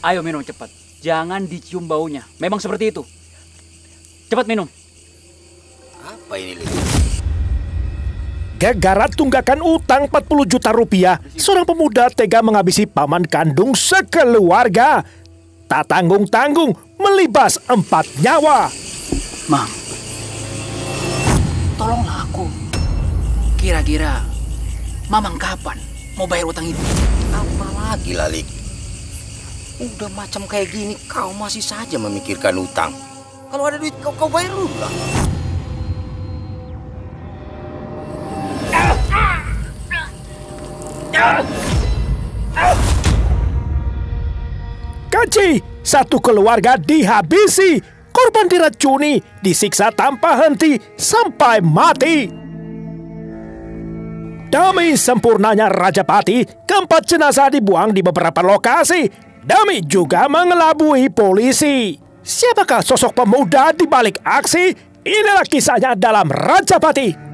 Ayo minum cepat. Jangan dicium baunya. Memang seperti itu. Cepat minum. Apa ini, Lik? Gara-gara tunggakan utang 40 juta rupiah, seorang pemuda tega menghabisi paman kandung sekeluarga. Tak tanggung-tanggung melibas 4 nyawa. Mang, tolonglah aku. Kira-kira Mamang kapan mau bayar utang itu? Apa lagi, Lalik? Udah macam kayak gini, kau masih saja memikirkan utang. Kalau ada duit, kau bayar dulu lah. Kaji, satu keluarga dihabisi. Korban diracuni, disiksa tanpa henti sampai mati. Demi sempurnanya Rajapati, keempat jenazah dibuang di beberapa lokasi. Demi juga mengelabui polisi. Siapakah sosok pemuda di balik aksi? Inilah kisahnya dalam Rajapati.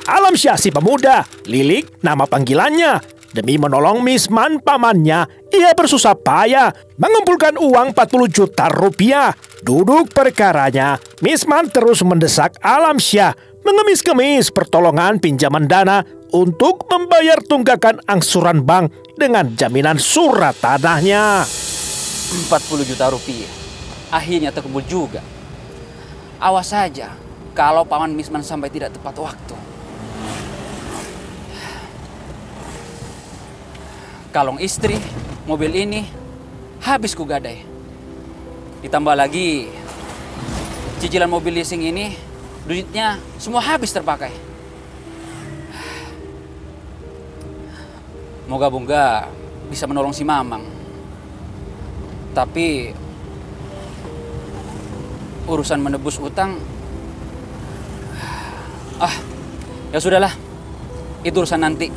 Alamsyah si pemuda, Lilik nama panggilannya. Demi menolong Misman pamannya, ia bersusah payah mengumpulkan uang 40 juta rupiah. Duduk perkaranya, Misman terus mendesak Alamsyah mengemis-kemis pertolongan pinjaman dana untuk membayar tunggakan angsuran bank dengan jaminan surat tanahnya. 40 juta rupiah. Akhirnya terkumpul juga. Awas saja kalau paman Misman sampai tidak tepat waktu. Kalung istri, mobil ini, habis ku gadai. Ditambah lagi, cicilan mobil leasing ini, duitnya semua habis terpakai. Moga-moga bisa menolong si Mamang. Tapi, urusan menebus utang, ya sudahlah, itu urusan nanti.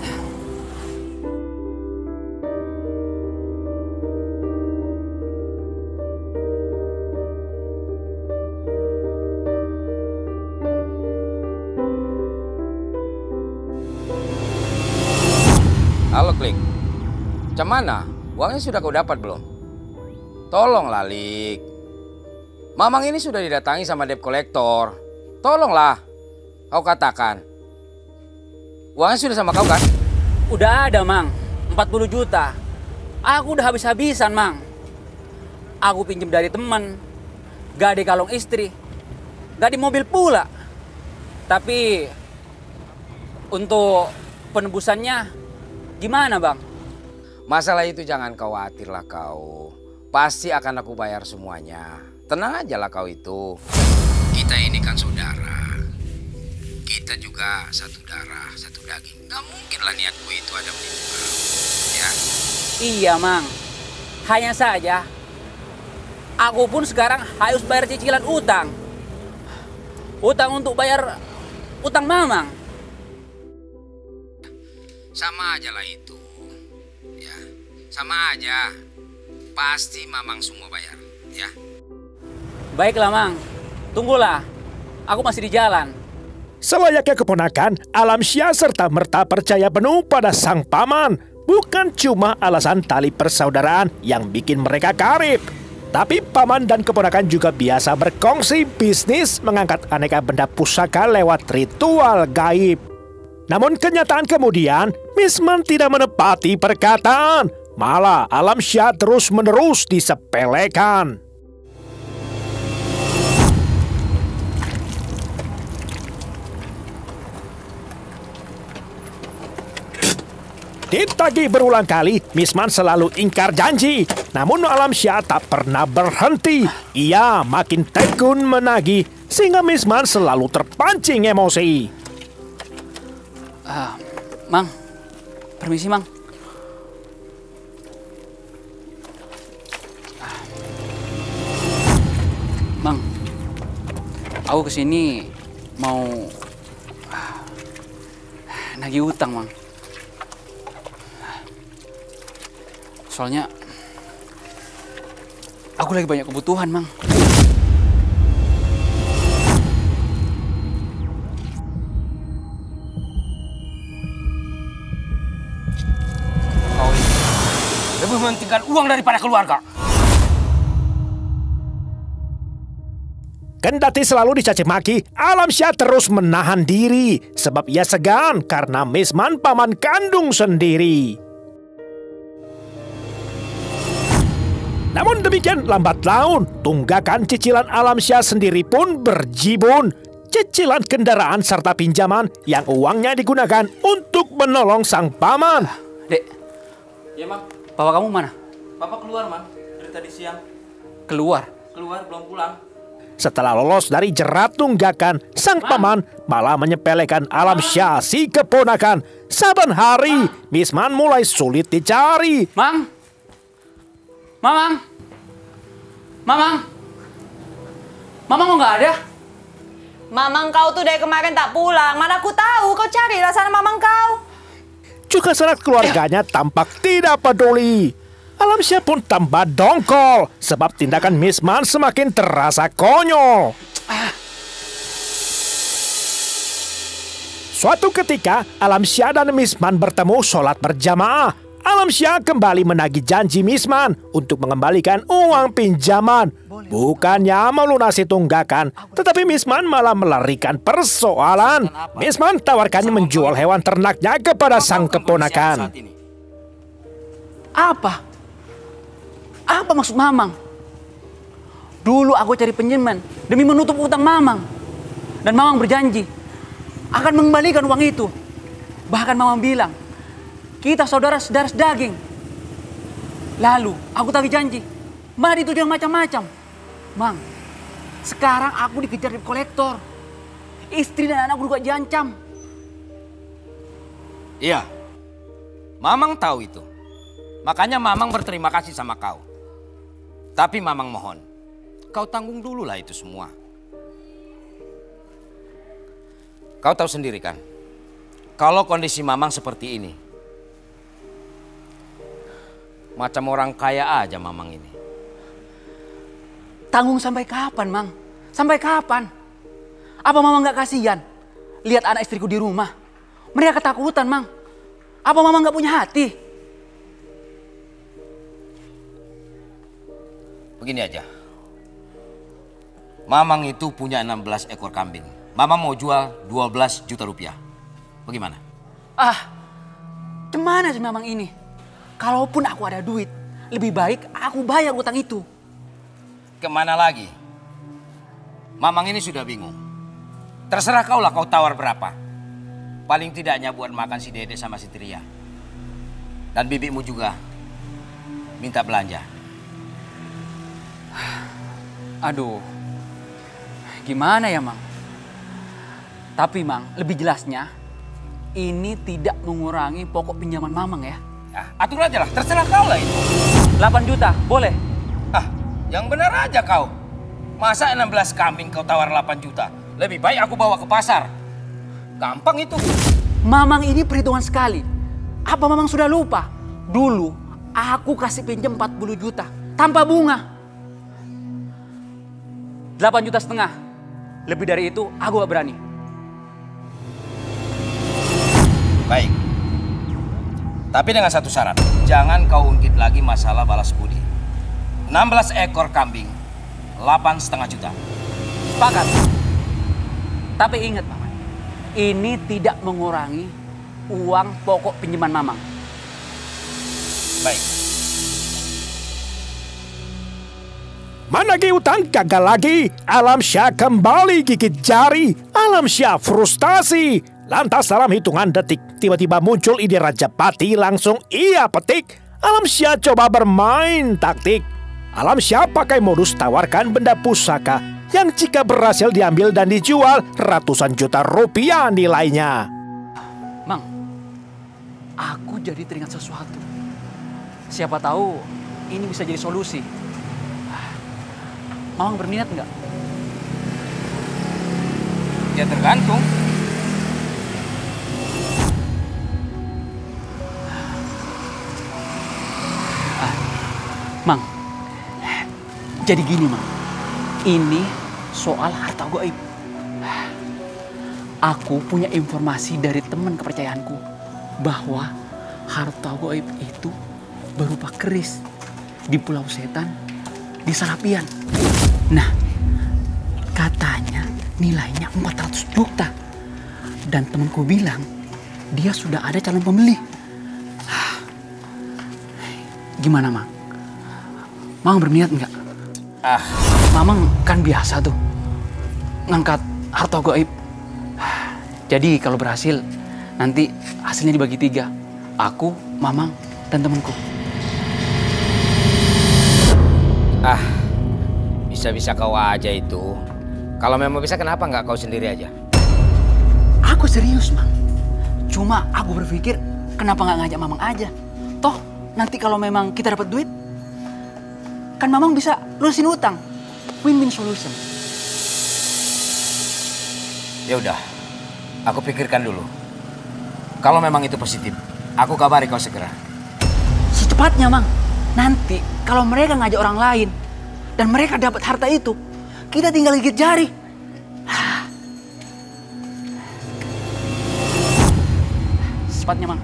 Halo, Klik. Macam mana? Uangnya sudah kau dapat belum? Tolonglah, Lik. Mamang ini sudah didatangi sama debt collector. Tolonglah. Kau katakan. Uangnya sudah sama kau kan? Udah ada, Mang. 40 juta. Aku udah habis-habisan, Mang. Aku pinjam dari teman. Gak di kalung istri. Gak di mobil pula. Tapi untuk penebusannya gimana, Bang? Masalah itu jangan khawatir lah kau. Pasti akan aku bayar semuanya. Tenang aja lah kau itu. Kita ini kan saudara. Kita juga satu darah, satu daging. Gak mungkin lah niatku itu ada menipu kau. Ya. Iya, Mang. Hanya saja, aku pun sekarang harus bayar cicilan utang. Utang untuk bayar utang Mamang. Sama aja lah itu. Ya, sama aja. Pasti Mamang semua bayar, ya. Baiklah, Mang. Tunggulah. Aku masih di jalan. Selayaknya keponakan, Alamsyah serta-merta percaya penuh pada sang paman. Bukan cuma alasan tali persaudaraan yang bikin mereka karib. Tapi paman dan keponakan juga biasa berkongsi bisnis mengangkat aneka benda pusaka lewat ritual gaib. Namun kenyataan kemudian, Misman tidak menepati perkataan. Malah Alamsyah terus-menerus disepelekan. Ditagih berulang kali, Misman selalu ingkar janji. Namun Alamsyah tak pernah berhenti. Ia makin tekun menagih, sehingga Misman selalu terpancing emosi. Mang, permisi, Mang. Mang, Aku kesini mau nagih utang, Mang. Soalnya aku lagi banyak kebutuhan, Mang. Kau ini lebih mementingkan uang daripada keluarga. Kendati selalu dicaci maki, Alamsyah terus menahan diri sebab ia segan karena Misman paman kandung sendiri. Namun demikian lambat laun, tunggakan cicilan Alamsyah sendiri pun berjibun. Cicilan kendaraan serta pinjaman yang uangnya digunakan untuk menolong sang paman. Dek, Iya, Mang. papa kamu mana? Papa keluar, Mang. Dari tadi siang. Keluar. Keluar, belum pulang. Setelah lolos dari jerat tunggakan, sang paman malah menyepelekan Alamsyah si keponakan. Saban hari, Misman mulai sulit dicari. Mang? Mamang? Mamang? Mamang kok nggak ada? Mamang kau tuh dari kemarin tak pulang. Mana aku tahu, kau carilah sana mamang kau. Juga sanak keluarganya tampak tidak peduli. Alamsyah pun tambah dongkol sebab tindakan Misman semakin terasa konyol. Suatu ketika, Alamsyah dan Misman bertemu sholat berjamaah. Alamsyah kembali menagih janji Misman untuk mengembalikan uang pinjaman. Bukannya melunasi tunggakan, tetapi Misman malah melarikan persoalan. Misman tawarkannya menjual hewan ternaknya kepada sang keponakan. Apa? Apa maksud Mamang? Dulu aku cari pinjaman demi menutup utang Mamang. Dan Mamang berjanji akan mengembalikan uang itu. Bahkan Mamang bilang, kita saudara-saudara daging. Lalu aku tagih janji, malah dituduh yang macam-macam. Mang, sekarang aku dikejar debt kolektor. Istri dan anakku juga diancam. Iya, Mamang tahu itu. Makanya Mamang berterima kasih sama kau. Tapi Mamang mohon, kau tanggung dulu lah itu semua. Kau tahu sendiri kan, kalau kondisi Mamang seperti ini, macam orang kaya aja Mamang ini. Tanggung sampai kapan, Mang? Sampai kapan? Apa Mamang nggak kasihan lihat anak istriku di rumah? Mereka ketakutan, Mang. Apa Mamang nggak punya hati? Begini aja, Mamang itu punya 16 ekor kambing. Mamang mau jual 12 juta rupiah. Bagaimana? Gimana sih Mamang ini? Kalaupun aku ada duit, lebih baik aku bayar utang itu. Kemana lagi? Mamang ini sudah bingung. Terserah kau lah, kau tawar berapa. Paling tidaknya buat makan si Dede sama si Tria. Dan bibimu juga minta belanja. Aduh, gimana ya Mang? Tapi Mang, lebih jelasnya, ini tidak mengurangi pokok pinjaman Mamang ya. Ya, atur aja lah, terserah kau lah itu. 8 juta, boleh? Yang benar aja kau. Masa 16 kambing kau tawar 8 juta? Lebih baik aku bawa ke pasar. Gampang itu. Mamang ini perhitungan sekali. Apa Mamang sudah lupa? Dulu aku kasih pinjam 40 juta tanpa bunga. 8,5 juta. Lebih dari itu aku gak berani. Baik. Tapi dengan satu syarat. Jangan kau ungkit lagi masalah balas budi. 16 ekor kambing, 8,5 juta. Sepakat. Tapi ingat Mamang, ini tidak mengurangi uang pokok pinjaman Mamang. Baik. Menagih utang gagal lagi. Alamsyah kembali gigit jari. Alamsyah frustasi. Lantas dalam hitungan detik, tiba-tiba muncul ide Rajapati, langsung ia petik. Alamsyah coba bermain taktik. Alamsyah pakai modus tawarkan benda pusaka yang jika berhasil diambil dan dijual ratusan juta rupiah nilainya. Mang, aku jadi teringat sesuatu. Siapa tahu ini bisa jadi solusi. Mamang berminat nggak? Ya tergantung. Mang, jadi gini Mang, ini soal harta goib. Aku punya informasi dari teman kepercayaanku bahwa harta goib itu berupa keris di Pulau Setan di Salapian. Nah, katanya nilainya 400 juta. Dan temanku bilang dia sudah ada calon pembeli. Gimana Mang? Mang berniat nggak? Mamang kan biasa tuh ngangkat harta goib. Jadi kalau berhasil nanti hasilnya dibagi 3. Aku, Mamang, dan temanku. Bisa-bisa kau aja itu. Kalau memang bisa, kenapa nggak kau sendiri aja? Aku serius Mang. Cuma aku berpikir kenapa nggak ngajak Mamang aja. Toh nanti kalau memang kita dapat duit, kan Mamang bisa lunasin utang. Win-win solution. Ya udah, aku pikirkan dulu. Kalau memang itu positif, aku kabari kau segera. Secepatnya Mang. Nanti kalau mereka ngajak orang lain dan mereka dapat harta itu, kita tinggal gigit jari. Secepatnya Mang.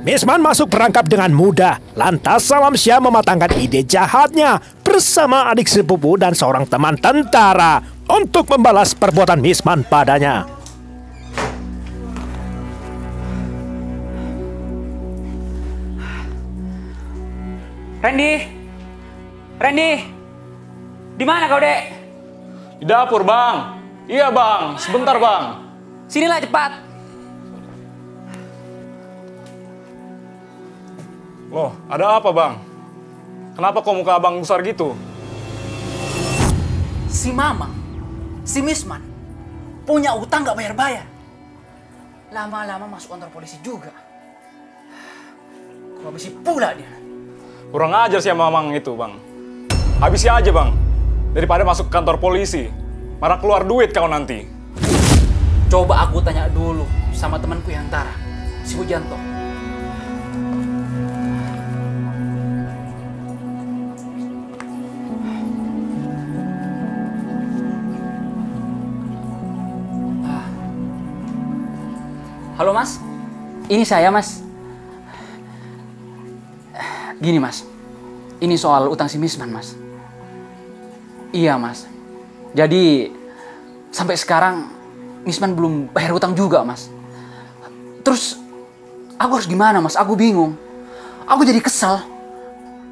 Misman masuk perangkap dengan mudah. Lantas Salamsyah mematangkan ide jahatnya bersama adik sepupu dan seorang teman tentara untuk membalas perbuatan Misman padanya. Randy, di mana kau Dek? Di dapur, Bang. Iya, Bang. Sebentar, Bang. Sinilah cepat. Loh, ada apa, Bang? Kenapa kok muka Abang besar gitu? Si Mamang, si Misman, punya utang gak bayar-bayar. Lama-lama masuk kantor polisi juga. Kau habisi pula dia. Kurang ajar sih sama Mamang itu, Bang. Habisi aja, Bang. Daripada masuk kantor polisi. Malah keluar duit kau nanti. Coba aku tanya dulu sama temanku yang Tara, si Pujanto. Halo Mas, ini saya Mas. Gini Mas, ini soal utang si Misman Mas. Iya Mas, jadi sampai sekarang Misman belum bayar utang juga Mas. Terus aku harus gimana Mas, aku bingung. Aku jadi kesel.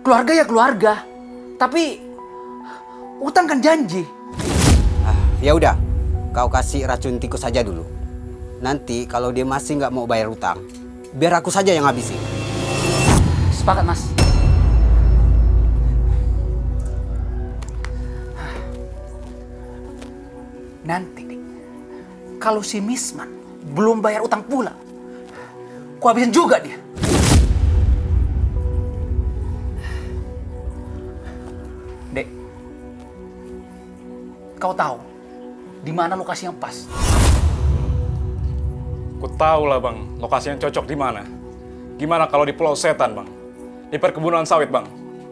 Keluarga ya keluarga, tapi utang kan janji. Ya udah, kau kasih racun tikus saja dulu. Nanti kalau dia masih nggak mau bayar utang, biar aku saja yang habisi. Sepakat Mas. Nanti nih, kalau si Misman belum bayar utang pula, ku habisin juga dia. Dek, kau tahu di mana lokasi yang pas? Ku tahu lah, Bang, lokasi yang cocok di mana. Gimana kalau di Pulau Setan, Bang? Di perkebunan sawit, Bang.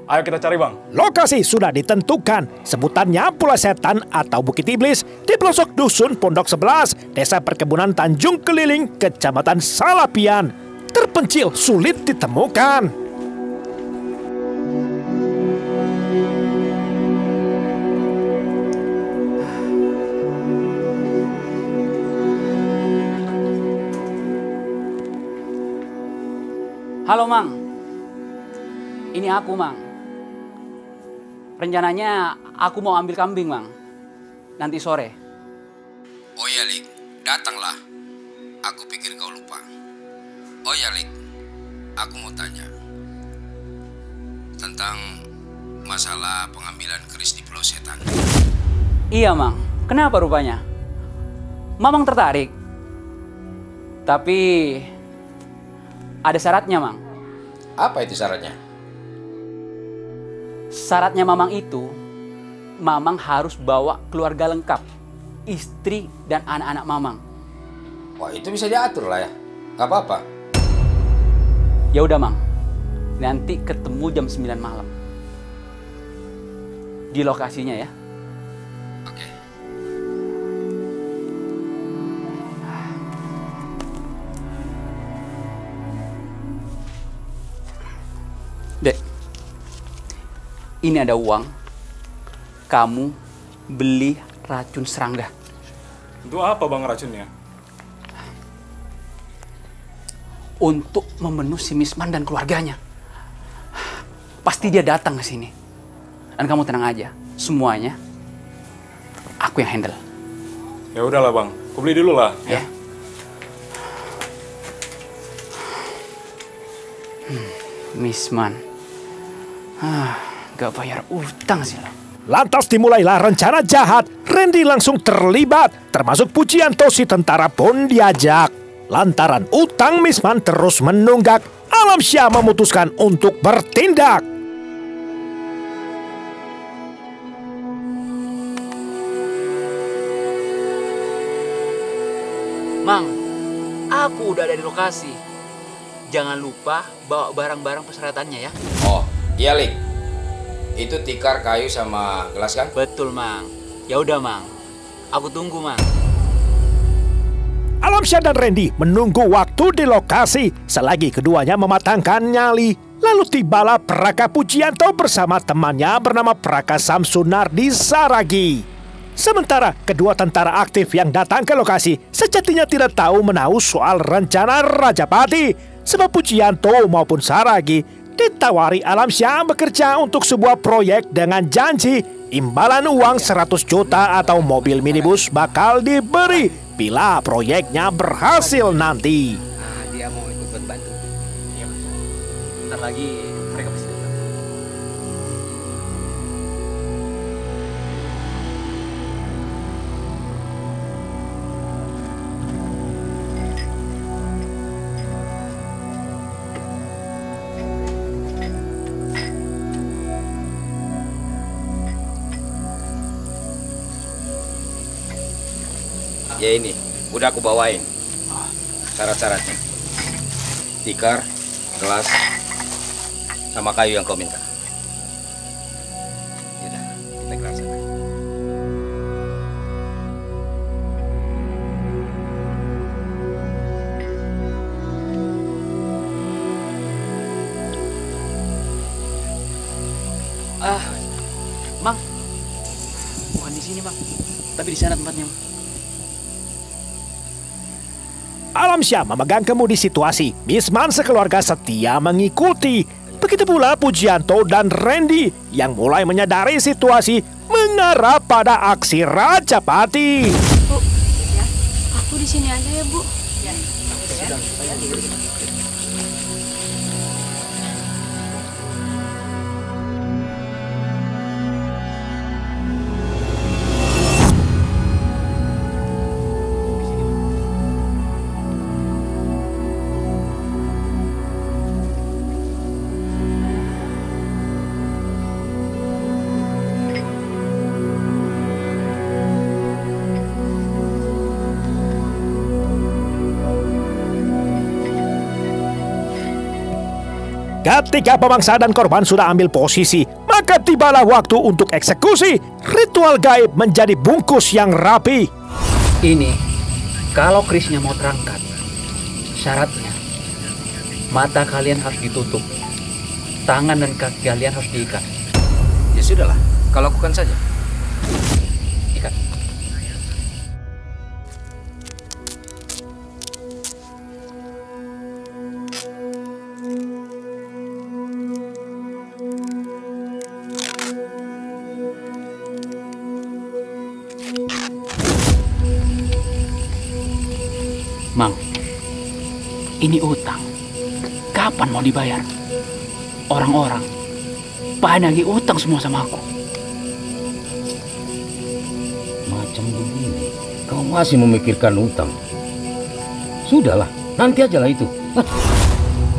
Ayo kita cari, Bang. Lokasi sudah ditentukan. Sebutannya Pulau Setan atau Bukit Iblis di pelosok dusun Pondok 11, Desa Perkebunan Tanjung Keliling, Kecamatan Salapian. Terpencil, sulit ditemukan. Halo Mang, ini aku Mang. Rencananya aku mau ambil kambing Mang, nanti sore. Oh ya Lik, datanglah. Aku pikir kau lupa. Oh ya Lik, aku mau tanya tentang masalah pengambilan keris di Pulau Setan. Iya Mang, kenapa rupanya? Mamang tertarik. Tapi ada syaratnya Mang. Apa itu syaratnya? Syaratnya Mamang itu, Mamang harus bawa keluarga lengkap. Istri dan anak-anak Mamang. Wah itu bisa diatur lah ya, gak apa-apa. Ya udah Mang, nanti ketemu jam 9 malam. Di lokasinya ya. Oke. Dek, ini ada uang. Kamu beli racun serangga. Untuk apa bang racunnya? Untuk membunuh si Misman dan keluarganya. Pasti dia datang ke sini. Dan kamu tenang aja, semuanya aku yang handle. Ya udahlah bang, aku beli dulu lah. Ya. Misman, gak bayar utang sih lo. Lantas dimulailah rencana jahat. Randy langsung terlibat, termasuk Pujianto si tentara pun diajak. Lantaran utang Misman terus menunggak, Alamsyah memutuskan untuk bertindak. Mang, aku udah ada di lokasi. Jangan lupa bawa barang-barang persyaratannya ya. Oh iya Lik, itu tikar, kayu sama gelas kan? Betul Mang. Ya udah Mang, aku tunggu Mang. Alamsyah dan Randy menunggu waktu di lokasi selagi keduanya mematangkan nyali. Lalu tibalah Praka Pujianto bersama temannya bernama Praka Samsunar di Saragi. Sementara kedua tentara aktif yang datang ke lokasi sejatinya tidak tahu menahu soal rencana Rajapati. Sebab Pujianto maupun Saragi ditawari Alamsyah bekerja untuk sebuah proyek dengan janji imbalan uang 100 juta atau mobil minibus bakal diberi bila proyeknya berhasil nanti. Dia mau ikut bantu. Iya, bentar lagi mereka pasti datang. Ya ini, udah aku bawain syarat-syaratnya. Tikar, gelas, sama kayu yang kau minta. Yaudah, kita ke sana. Mang, bukan di sini Mang, tapi di sana tempatnya Mang. Alamsyah memegang kemudi situasi. Misman sekeluarga setia mengikuti. Begitu pula Pujianto dan Randy yang mulai menyadari situasi mengarah pada aksi Rajapati. Bu, ya, aku di sini aja ya Bu. Ya. Ketika pemangsa dan korban sudah ambil posisi, maka tibalah waktu untuk eksekusi. Ritual gaib menjadi bungkus yang rapi. Ini, kalau kerisnya mau terangkat, syaratnya mata kalian harus ditutup, tangan dan kaki kalian harus diikat. Ya sudahlah, kau lakukan saja. Ikat. Ini utang. Kapan mau dibayar? Orang-orang panagi utang semua sama aku. Macam begini, kau masih memikirkan utang. Sudahlah, nanti ajalah itu.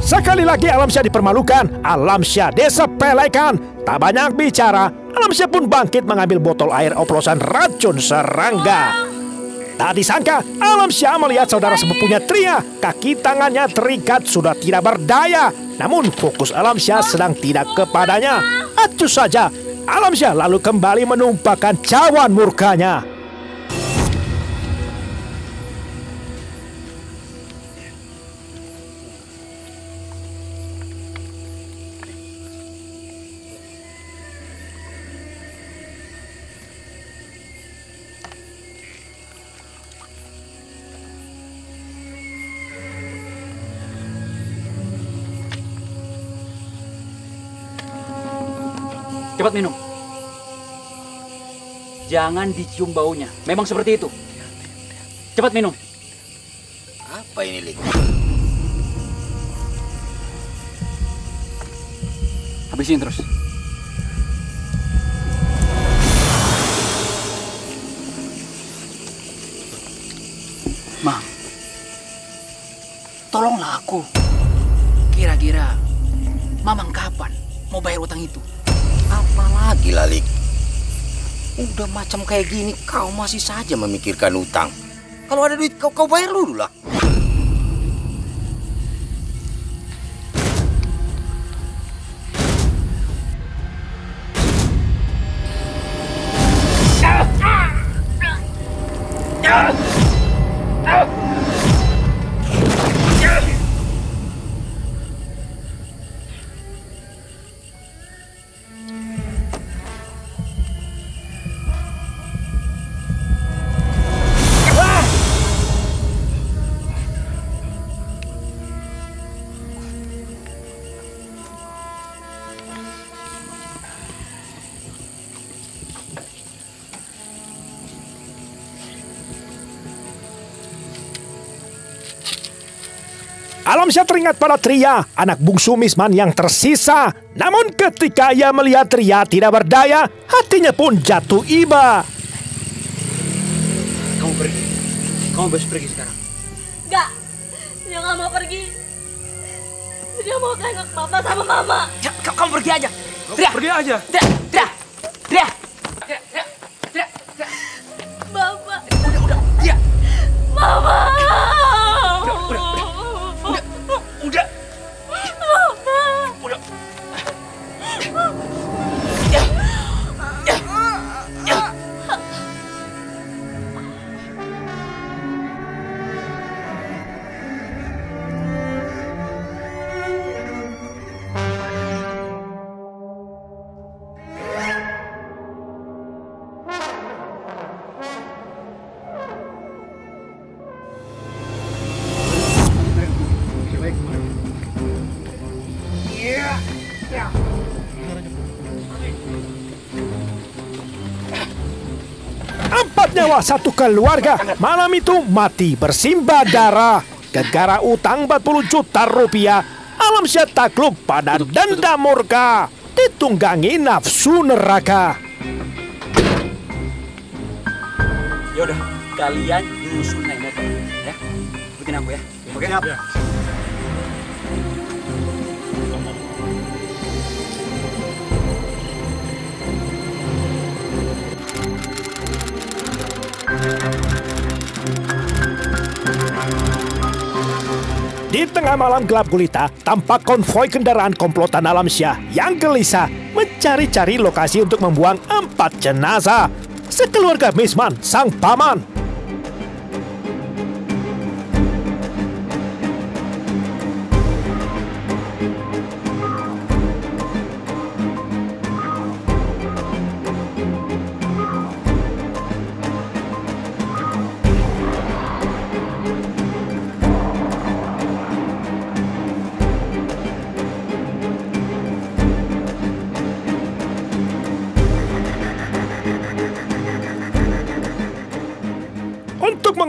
Sekali lagi Alamsyah dipermalukan, Alamsyah disepelekan. Tak banyak bicara, Alamsyah pun bangkit mengambil botol air oplosan racun serangga. Tak disangka, Alamsyah melihat saudara sepupunya Tria. Kaki tangannya terikat sudah tidak berdaya. Namun fokus Alamsyah sedang tidak kepadanya. Acuh saja, Alamsyah lalu kembali menumpahkan cawan murkanya. Cepat minum. Jangan dicium baunya. Memang seperti itu. Cepat minum. Apa ini, Lik? Habisin terus. Mang, tolonglah aku. Kira-kira Mamang kapan mau bayar utang itu? Apalagi, Lalik? Udah macam kayak gini, kau masih saja memikirkan utang. Kalau ada duit, kau bayar dulu lah. Alamsyah teringat pada Tria, anak bungsu Misman yang tersisa. Namun ketika ia melihat Tria tidak berdaya, hatinya pun jatuh iba. Kamu pergi. Kamu harus pergi sekarang. Enggak, dia nggak mau pergi. Dia mau tengok papa sama mama. Ya, kamu pergi aja. Tria, Pergi aja. Tria, Tria, Tria, Tria, Tria, Tria, Tria. Bapak, Udah, Tria. mama. Udah. Empat nyawa satu keluarga malam itu mati bersimbah darah. Gara-gara utang 40 juta rupiah, Alamsyah takluk pada denda murka. Ditunggangi nafsu neraka. Yaudah, kalian nyusun naik motor, ya. Bikin aku ya. Oke? Siap. Di tengah malam gelap gulita, tampak konvoi kendaraan komplotan Alamsyah yang gelisah mencari-cari lokasi untuk membuang 4 jenazah. Sekeluarga Misman, sang paman.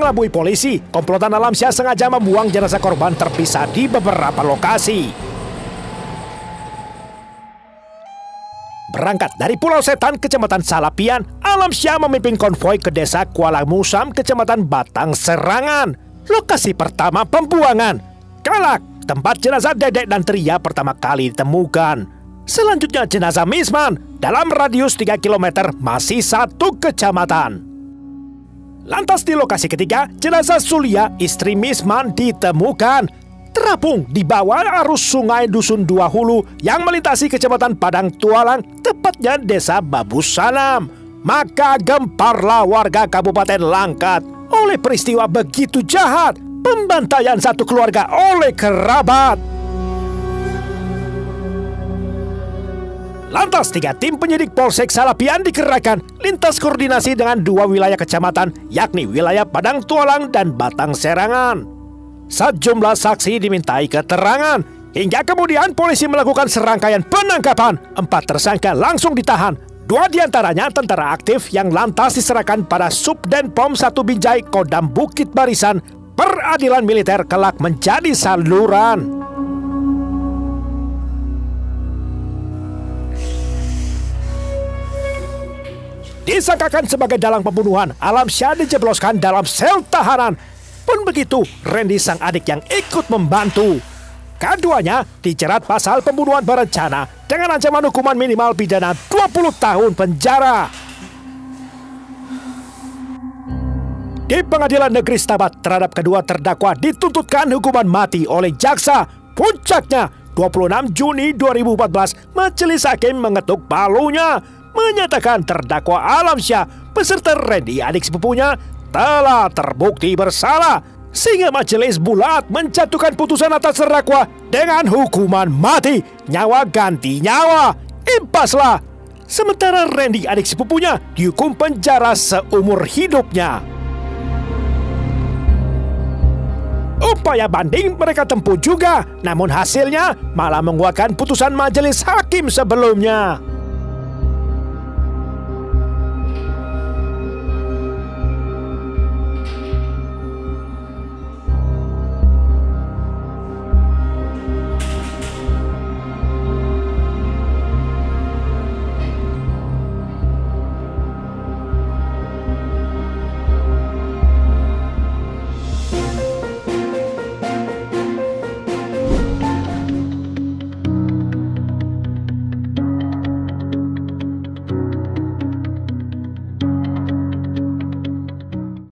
mengelabui polisi, komplotan Alamsyah sengaja membuang jenazah korban terpisah di beberapa lokasi. Berangkat dari Pulau Setan, Kecamatan Salapian, Alamsyah memimpin konvoi ke desa Kuala Musam, Kecamatan Batang Serangan. Lokasi pertama pembuangan, Kalak, tempat jenazah Dedek dan Tria pertama kali ditemukan. Selanjutnya jenazah Misman, dalam radius 3 km masih 1 kecamatan. Lantas di lokasi ketiga, jenazah Sulia, istri Misman ditemukan. Terapung di bawah arus sungai Dusun Dua Hulu yang melintasi Kecamatan Padang Tualang, tepatnya desa Babus Sanam. Maka gemparlah warga Kabupaten Langkat oleh peristiwa begitu jahat, pembantaian satu keluarga oleh kerabat. Lantas 3 tim penyidik Polsek Salapian dikerahkan lintas koordinasi dengan 2 wilayah kecamatan, yakni wilayah Padang Tualang dan Batang Serangan. Sejumlah saksi dimintai keterangan, hingga kemudian polisi melakukan serangkaian penangkapan. 4 tersangka langsung ditahan. 2 diantaranya tentara aktif yang lantas diserahkan pada Subdenpom 1 Binjai Kodam Bukit Barisan. Peradilan militer kelak menjadi saluran. Disangkakan sebagai dalang pembunuhan, Alamsyah dijebloskan dalam sel tahanan. Pun begitu, Randy sang adik yang ikut membantu. Keduanya dijerat pasal pembunuhan berencana dengan ancaman hukuman minimal pidana 20 tahun penjara. Di Pengadilan Negeri Stabat, terhadap kedua terdakwa dituntutkan hukuman mati oleh jaksa. Puncaknya, 26 Juni 2014, majelis hakim mengetuk palunya, menyatakan terdakwa Alamsyah beserta Randy adik sepupunya telah terbukti bersalah, sehingga majelis bulat menjatuhkan putusan atas terdakwa dengan hukuman mati, nyawa ganti nyawa, impaslah. Sementara Randy adik sepupunya dihukum penjara seumur hidupnya. Upaya banding mereka tempuh juga, namun hasilnya malah menguatkan putusan majelis hakim sebelumnya.